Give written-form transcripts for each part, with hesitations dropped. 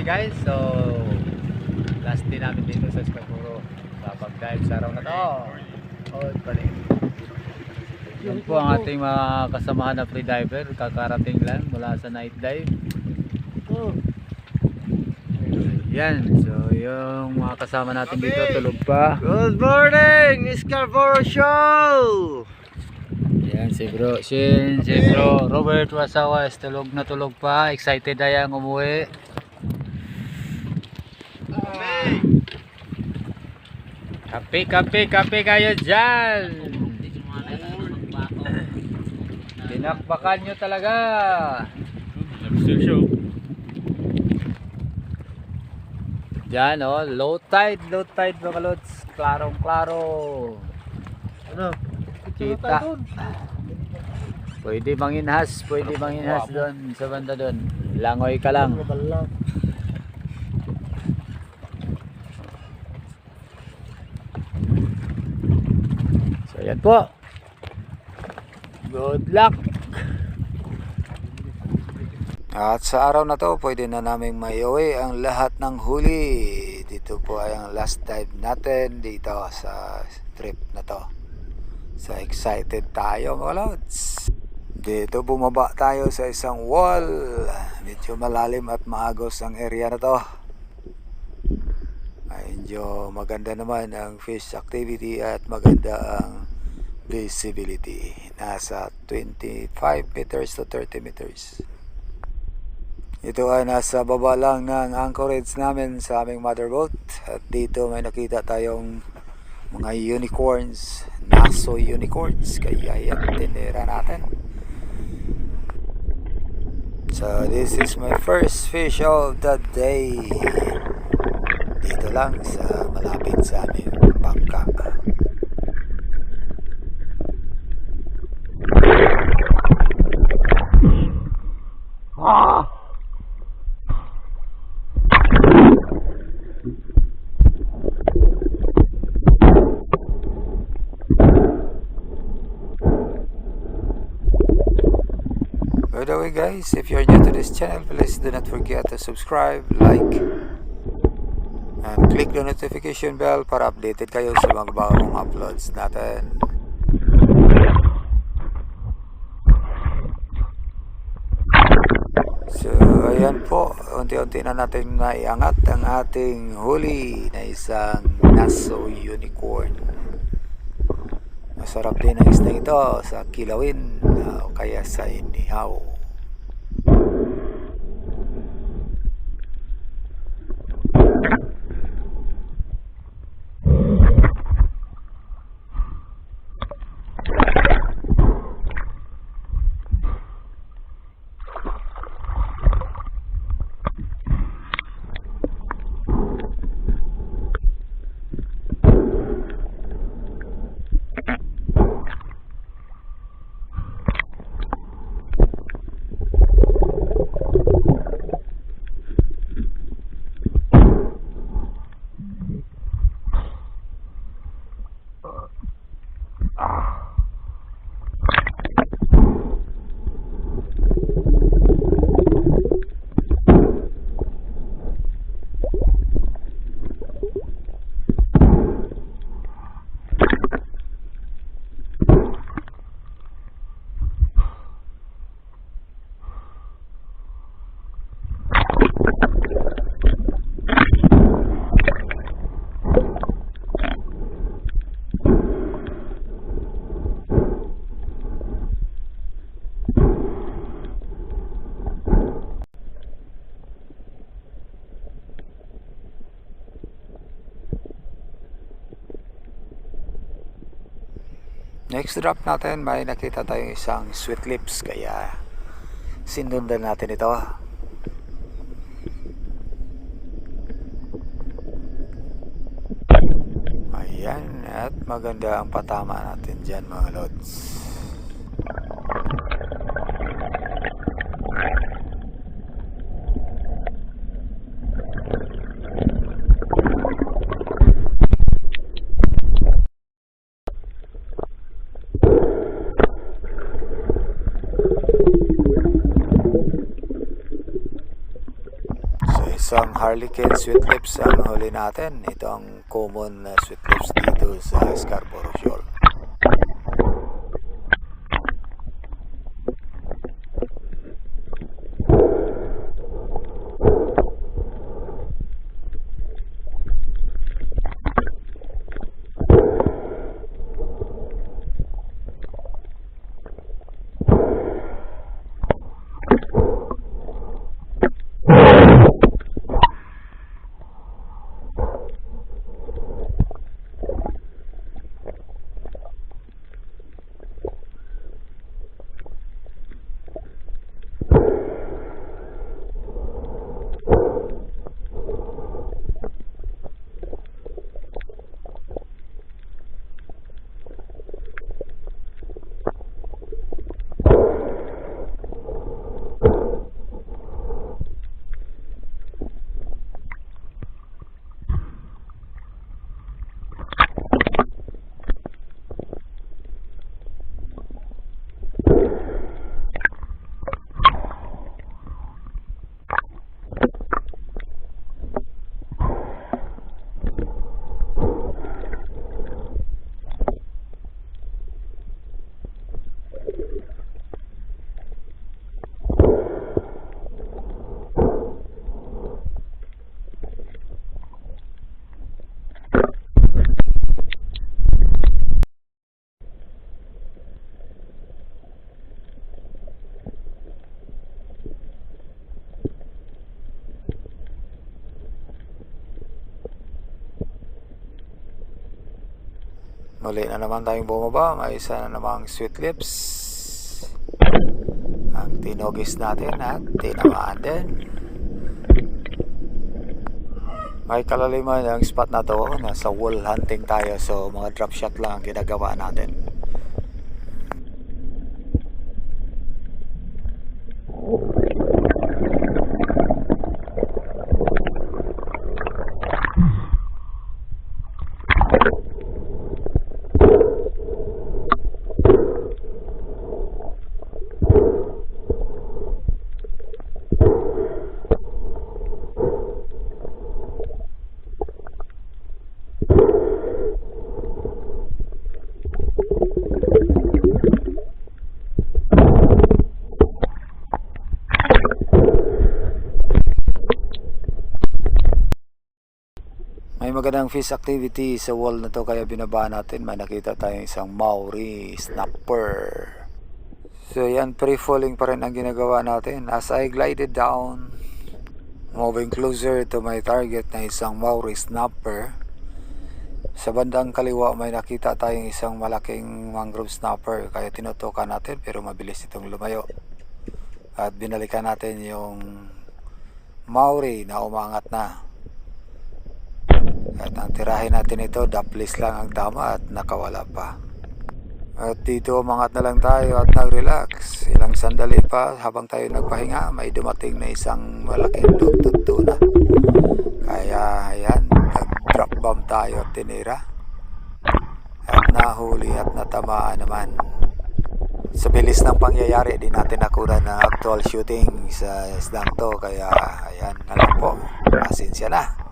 guys. So last day namin dito sa Escapuro sa pag-dive sa araw na to. Oh, pala. Yan po ang ating mga kasamahan na freediver. Kakarating lang mula sa night dive. Yan. So yung mga kasama natin dito tulog pa. Good morning, Escapuro Show! Yan si Bro Shin, si Bro Robert Wasawas, tulog na tulog pa. Excited na yang umuwi. Kape kayo dyan. Tinakbakan nyo talaga. Dyan oh, low tide mga lods. Klarong klaro. Ano? Kita. Pwede manginhas doon sa banda doon. Langoy ka lang. So yan po. Good luck. At sa araw na to, pwede na naming maiuwi ang lahat ng huli. Dito po ay ang last dive natin dito sa trip na to. So excited tayo mga lods. Dito bumaba tayo sa isang wall. Medyo malalim at maagos ang area na to. Medyo maganda naman ang fish activity at maganda ang visibility. Nasa 25 meters to 30 meters. Ito ay nasa baba lang ng anchorage namin sa aming motherboat. At dito may nakita tayong mga unicorns, Naso unicorns, kaya yan tinira natin. So this is my first fish of the day. Dito lang sa malapit sa aming bangka. By the way guys, if you're new to this channel, please do not forget to subscribe, like, and click the notification bell para updated kayo sa mga bagong uploads natin. So ayan po, unti-unti na natin naiangat ang ating huli na isang Naso unicorn. Masarap din ang isda ito sa kilawin o kaya sa inihaw. Next drop natin, may nakita tayong isang sweet lips, kaya sinundan natin ito. Ayan, at maganda ang patama natin dyan mga lods. isang Harlequin sweet lips ang huli natin. Ito ang common na sweet lips dito sa Scarborough Shoal. Muli na naman tayong bumaba. May isa na namang sweet lips. Ang tinogis natin at tinamaan din. May kalaliman ang spot na to. Nasa wall hunting tayo. So mga drop shot lang ang ginagawa natin. May magandang fish activity sa wall na to kaya binaba natin. May nakita tayong isang Maori snapper. So yan, pre-falling pa rin ang ginagawa natin. As I glided down, moving closer to my target na isang Maori snapper, sa bandang kaliwa may nakita tayong isang malaking mangrove snapper. Kaya tinutukan natin pero mabilis itong lumayo. At binalikan natin yung Maori na umangat na. At ang tirahin natin ito, daplis lang ang tama at nakawala pa. At dito umangat na lang tayo at nag-relax. Ilang sandali pa habang tayo nagpahinga, may dumating na isang malaking dugtog tuna. Kaya ayan, nag-drop bomb tayo at tinira. At nahuli at natamaan naman. Sa bilis ng pangyayari, di natin nakuha ng actual shooting sa isdang to. Kaya ayan na lang po, pasensya na.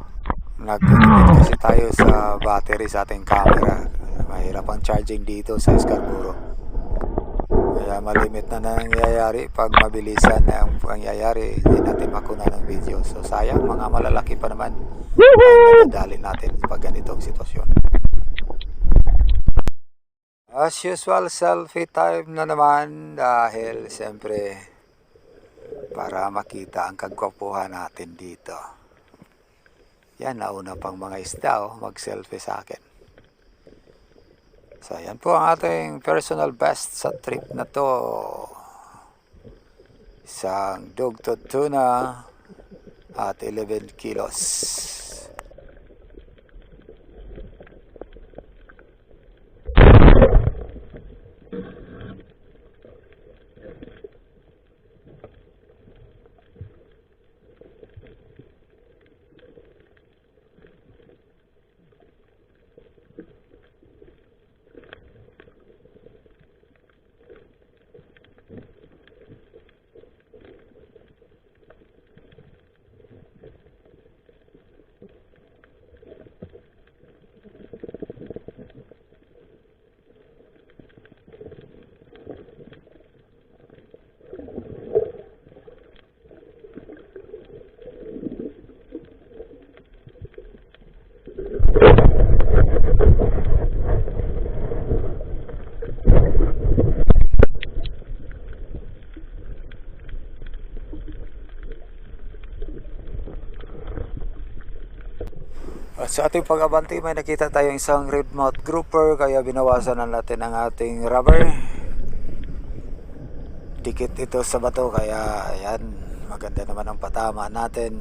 Nagtitipid kasi tayo sa battery sa ating camera. Mahirap ang charging dito sa Scarborough. Kaya malimit na nangyayari. Pag mabilisan na ang pangyayari, hindi natin makuna ng video. So sayang, mga malalaki pa naman ang nadadali natin pag ganitong sitwasyon. As usual, selfie time na naman. Dahil siyempre para makita ang kagwapuhan natin dito. Yan, nauna pang mga isda mag-selfie sa akin. So, yan po ang ating personal best sa trip na to. Isang dugtog tuna at 11 kilos. Sa ating pag-abanti, may nakita tayong isang redmouth grouper, kaya binawasan na natin ang ating rubber. Dikit ito sa bato, kaya ayan, maganda naman ang patama natin.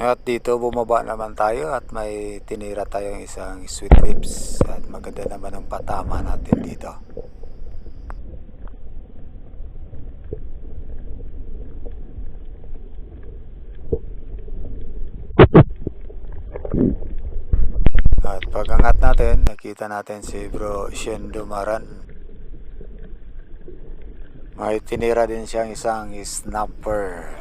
At dito bumaba naman tayo at may tinira tayong isang sweet lips at maganda naman ang patama natin dito. At pag-angat natin, nakita natin si Bro Shen Dumaran. May tinira din siyang isang snapper.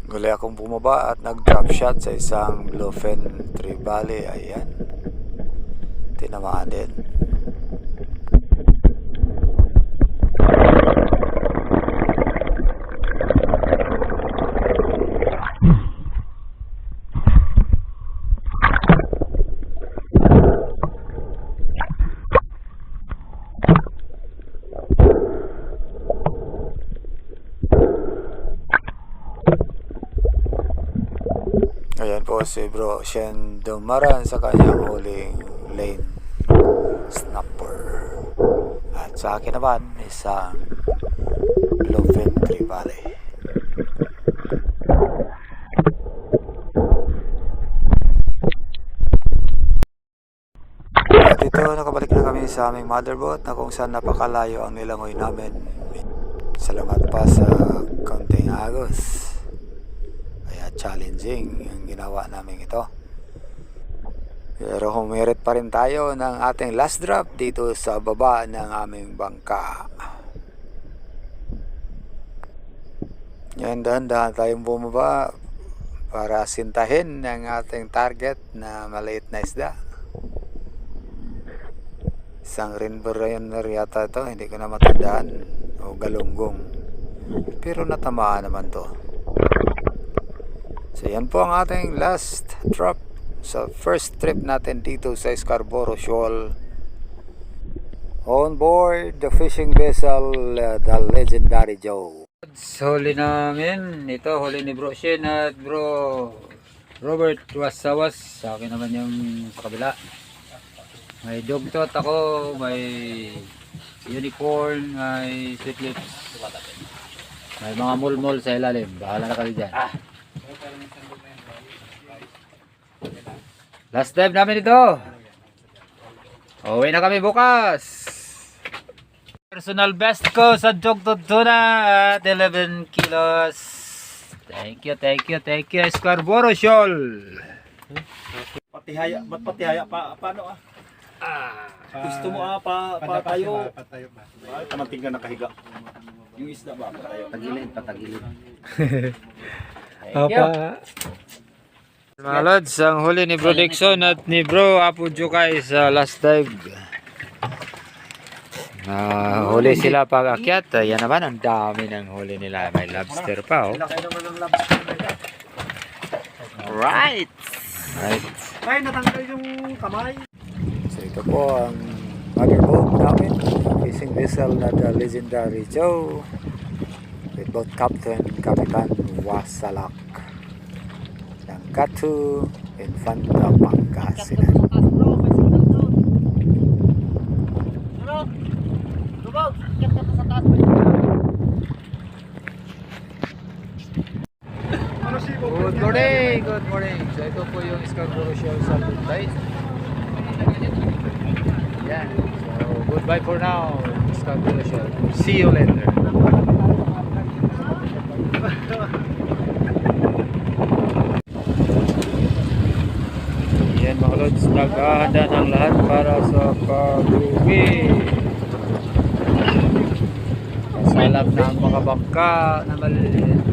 Muli akong bumaba at nag-drop shot sa isang bluefin tree valley. Ayan, tinamaan din. Ayan po si Bro Shen Dumaran sa kanyang huling lane snapper. At sa akin naman, isang bluefin tree valley. At ito, nakabalik na kami sa aming motherboard na kung saan napakalayo ang nilangoy namin. Salamat pa sa kaunting agos. Kaya challenging ang ginawa namin ito. Pero humirit pa rin tayo ng ating last drop dito sa baba ng aming bangka. Yan, dahan-dahan tayong bumaba para sintahin ang ating target na maliit na isda. Isang rainbow runner yata ito, hindi ko na matandaan, o galunggong, pero natamaan naman to. So yan po ang ating last drop sa first trip natin dito sa Scarborough Shoal. On board the fishing vessel, the Legendary Joe. Huli namin, ito huli ni Bro Shen at Bro Robert Wasawas. Sa akin naman yung sa kabila. May dogtot ako, may unicorn, may sweet lips, may mga mulmol sa ilalim. Bahala na kayo dyan. Last time namin ito. Uwi na kami bukas. Personal best ko sa dogtot tuna at 11 kilos. Thank you, Scarborough Shoal. Patihaya, ba't patihaya? Paano ah? Gusto mo patayo? Ay, tamanting ka nakahiga. Yung isda ba? Patayo. Patagilid. Apa. Mga lods, ang huli ni Bro Dixon at ni Bro Apo Jukay sa last dive. Huli sila pag akyat. Yan naman, ang dami ng huli nila. May lobster pa, oh. Alright. Ay, natanggal yung kamay. So ito po ang motherboat namin, fishing vessel na the Legendary Joe with both Captain Kapitan Wasalak ng Katu Infanta Pangasinan. Good morning. So ito po yung Scarborough Shoal sa Tide. Yan. So goodbye for now, Scarborough Shoal. See you later. Yan mga lods, naghahanda ng lahat para sa pag-uwi. Kasalap na ang mga bangka na maliliit.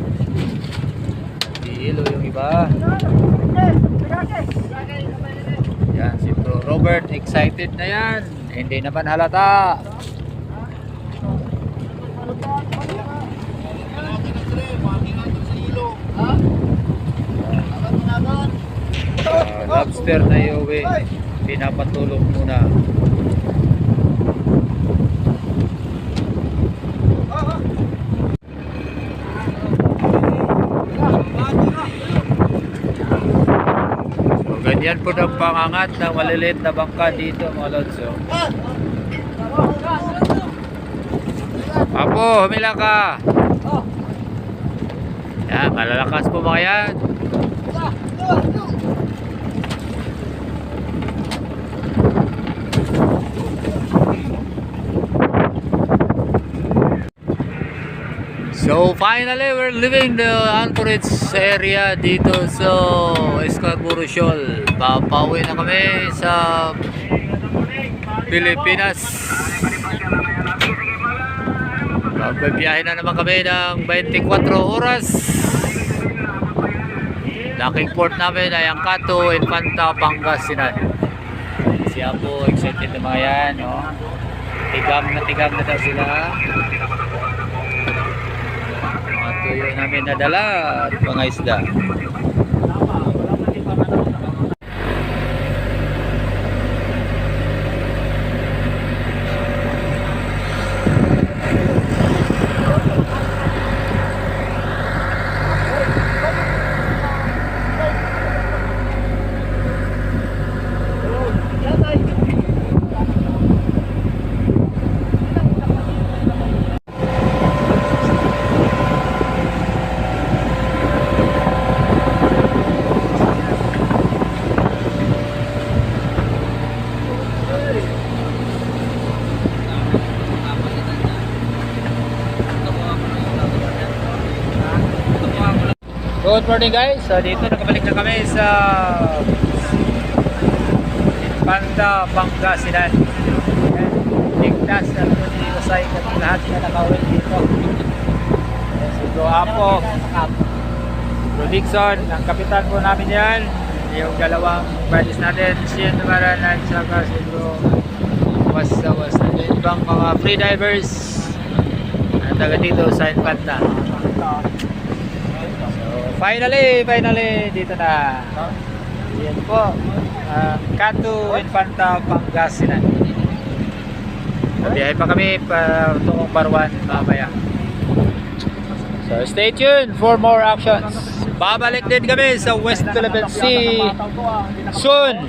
Hilo yung iba. Yan, si Bro Robert excited na yan. Hindi naman halata. Lobster na iuwi. Pinapatulog muna. Ganyan po ang pangangat ng maliliit na bangka dito mga lods. Apo, humila ka. Yan, malalakas po mga yan. So finally, we're leaving the Anchorage area dito sa Scarborough Shoal. Papauwi na kami sa Pilipinas. Magbibiyahe na naman kami ng 24 oras. Laking port namin ay ang Cato, Infanta, Pangasinan. Siya po, excited na mga yan. Oh. Tigam na daw sila. Tuyo namin nadala at mga isda. Good morning guys, so dito nakabalik na kami sa Infanta, Pangasinan. Ligtas na ito ni Usay at lahat na nakawin dito. Si Bro Apo, Bro Dixon, ang kapitan po namin yan. Yung dalawang buddies natin, si Numaran at saka si Bro Was na din ibang mga freedivers na taga dito sa Infanta. Finally, dito na. Yan po. Cato, Infanta, Pangasinan. Biyahe pa kami tungong Barwan mamaya. So stay tuned for more actions. Babalik din kami sa West Philippine Sea soon.